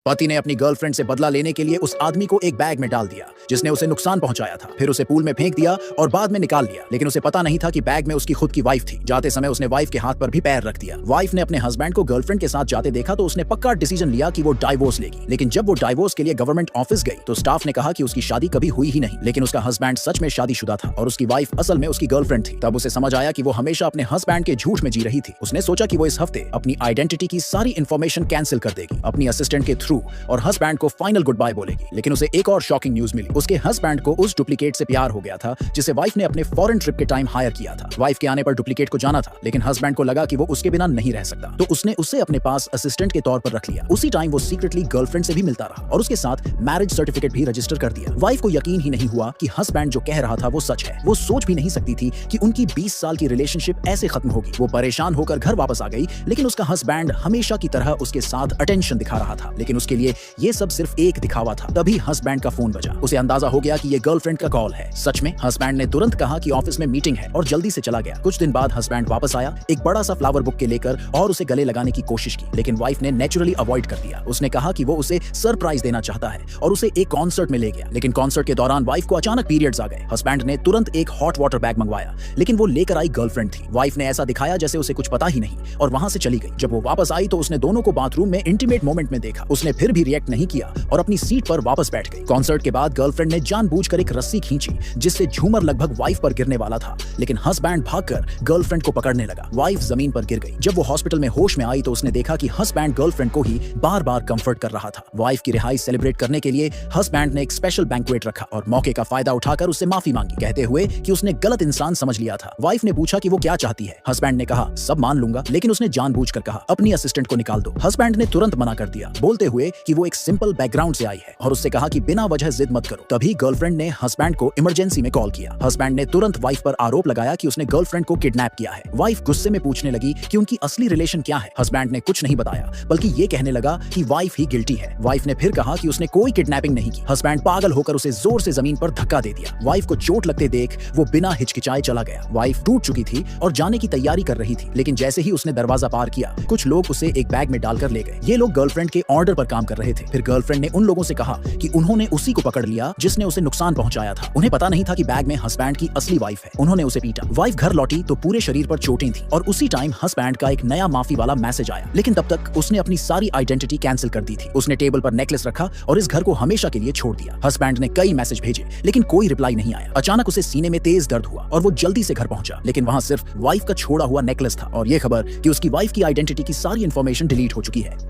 पति ने अपनी गर्लफ्रेंड से बदला लेने के लिए उस आदमी को एक बैग में डाल दिया जिसने उसे नुकसान पहुंचाया था। फिर उसे पूल में फेंक दिया और बाद में निकाल लिया, लेकिन उसे पता नहीं था कि बैग में उसकी खुद की वाइफ थी। जाते समय उसने वाइफ के हाथ पर भी पैर रख दिया। वाइफ ने अपने हस्बैंड को गर्लफ्रेंड के साथ जाते देखा तो उसने पक्का डिसीजन लिया कि वो डाइवोर्स लेगी। लेकिन जब वो डाइवोर्स के लिए गवर्नमेंट ऑफिस गई तो स्टाफ ने कहा कि उसकी शादी कभी हुई ही नहीं, लेकिन उसका हस्बैंड सच में शादीशुदा था और उसकी वाइफ असल में उसकी गर्लफ्रेंड थी। तब उसे समझ आया कि वो हमेशा अपने हस्बैंड के झूठ में जी रही थी। उसने सोचा कि वो इस हफ्ते अपनी आइडेंटिटी की सारी इंफॉर्मेशन कैंसिल कर देगी अपनी असिस्टेंट के थ्रू और हस्बैंड को फाइनल गुड बाय बोलेगी। लेकिन उसे एक और शॉकिंग न्यूज मिली। उसके हस्बैंड को उस डुप्लीकेट से प्यार हो गया था जिसे वाइफ ने अपने फॉरेन ट्रिप के टाइम हायर किया था। वाइफ के आने पर डुप्लीकेट को जाना था, लेकिन हस्बैंड को लगा कि वो उसके बिना नहीं रह सकता, तो उसने उसे अपने पास असिस्टेंट के तौर पर रख लिया। उसी टाइम वो सीक्रेटली गर्लफ्रेंड से भी मिलता रहा और उसके साथ मैरिज सर्टिफिकेट भी रजिस्टर कर दिया। वाइफ को यकीन ही नहीं हुआ कि हस्बैंड जो कह रहा था वो सच है। वो सोच भी नहीं सकती थी कि उनकी 20 साल की रिलेशनशिप ऐसे खत्म होगी। वो परेशान होकर घर वापस आ गई, लेकिन उसका हस्बैंड हमेशा की तरह उसके साथ अटेंशन दिखा रहा था। लेकिन उसके लिए ये सब सिर्फ एक दिखावा था। तभी हस्बैंड का फोन बजा। उसे अंदाजा हो गया कि ये गर्लफ्रेंड का कॉल है। सच में हस्बैंड ने तुरंत कहा कि ऑफिस में मीटिंग है और जल्दी से चला गया। कुछ दिन बाद हस्बैंड वापस आया एक बड़ा सा फ्लावर बुक के लेकर और उसे गले लगाने की कोशिश की, लेकिन वाइफ ने नेचुरली अवॉइड कर दिया। उसने कहा कि वो उसे सरप्राइज देना चाहता है और उसे एक कॉन्सर्ट में ले गया, लेकिन कॉन्सर्ट के दौरान वाइफ को अचानक पीरियड्स आ गए। हस्बैंड ने तुरंत एक हॉट वाटर बैग मंगवाया, लेकिन वो लेकर आई गर्लफ्रेंड थी। वाइफ ने ऐसा दिखाया जैसे उसे कुछ पता ही नहीं और वहां से चली गई। जब वो वापस आई तो उसने दोनों को बाथरूम में इंटीमेट मोमेंट में देखा। उसने फिर भी रिएक्ट नहीं किया और अपनी सीट पर वापस बैठ गई। कॉन्सर्ट के बाद गर्लफ्रेंड ने जानबूझकर एक रस्सी खींची जिससे झूमर लगभग वाइफ पर गिरने वाला था, लेकिन हस्बैंड भागकर गर्लफ्रेंड को पकड़ने लगा। वाइफ जमीन पर गिर गई। जब वो हॉस्पिटल में होश में आई तो उसने देखा कि हस्बैंड गर्लफ्रेंड को ही बार बार कंफर्ट कर रहा था। वाइफ की रिहाई सेलिब्रेट करने के लिए हस्बैंड ने एक स्पेशल बैंक्वेट रखा और मौके का फायदा उठाकर उससे माफी मांगी, कहते हुए कि उसने गलत इंसान समझ लिया था। वाइफ ने पूछा कि वो क्या चाहती है। हस्बैंड ने कहा सब मान लूंगा, लेकिन उसने जानबूझकर कहा अपनी असिस्टेंट को निकाल दो। हस्बैंड ने तुरंत मना कर दिया, बोलते हुए कि वो एक सिंपल बैकग्राउंड से आई है और उससे कहा कि बिना वजह जिद मत करो। तभी गर्लफ्रेंड ने हस्बैंड को इमरजेंसी में कॉल किया। हस्बैंड ने तुरंत वाइफ पर आरोप लगाया कि उसने गर्लफ्रेंड को किडनैप किया है। वाइफ गुस्से में पूछने लगी कि उनकी असली रिलेशन क्या है। हस्बैंड ने कुछ नहीं बताया, बल्कि ये कहने लगा कि वाइफ ही गिल्टी है। वाइफ ने फिर कहा कि उसने कोई किडनैपिंग नहीं की। हस्बैंड पागल होकर उसे जोर से जमीन पर धक्का दे दिया। वाइफ को चोट लगते देख वो बिना हिचकिचाए चला गया। वाइफ टूट चुकी थी और जाने की तैयारी कर रही थी, लेकिन जैसे ही उसने दरवाजा पार किया कुछ लोग उसे एक बैग में डालकर ले गए। ये लोग गर्लफ्रेंड के ऑर्डर पर काम कर रहे थे। फिर गर्लफ्रेंड ने उन लोगों से कहा कि उन्होंने उसी को पकड़ लिया जिसने उसे नुकसान पहुंचाया था। उन्हें पता नहीं था कि बैग में हस्बैंड की असली वाइफ है। उन्होंने उसे पीटा। वाइफ घर लौटी तो पूरे शरीर पर चोटें थी और उसी टाइम हस्बैंड का एक नया माफी वाला मैसेज आया, लेकिन तब तक उसने अपनी सारी आइडेंटिटी कैंसिल कर दी थी। उसने टेबल पर नेकलेस रखा और इस घर को हमेशा के लिए छोड़ दिया। हस्बैंड ने कई मैसेज भेजे, लेकिन कोई रिप्लाई नहीं आया। अचानक उसे सीने में तेज दर्द हुआ और वो जल्दी से घर पहुंचा, लेकिन वहां सिर्फ वाइफ का छोड़ा हुआ नेकलेस था और ये खबर कि उसकी वाइफ की आइडेंटिटी की सारी इंफॉर्मेशन डिलीट हो चुकी है।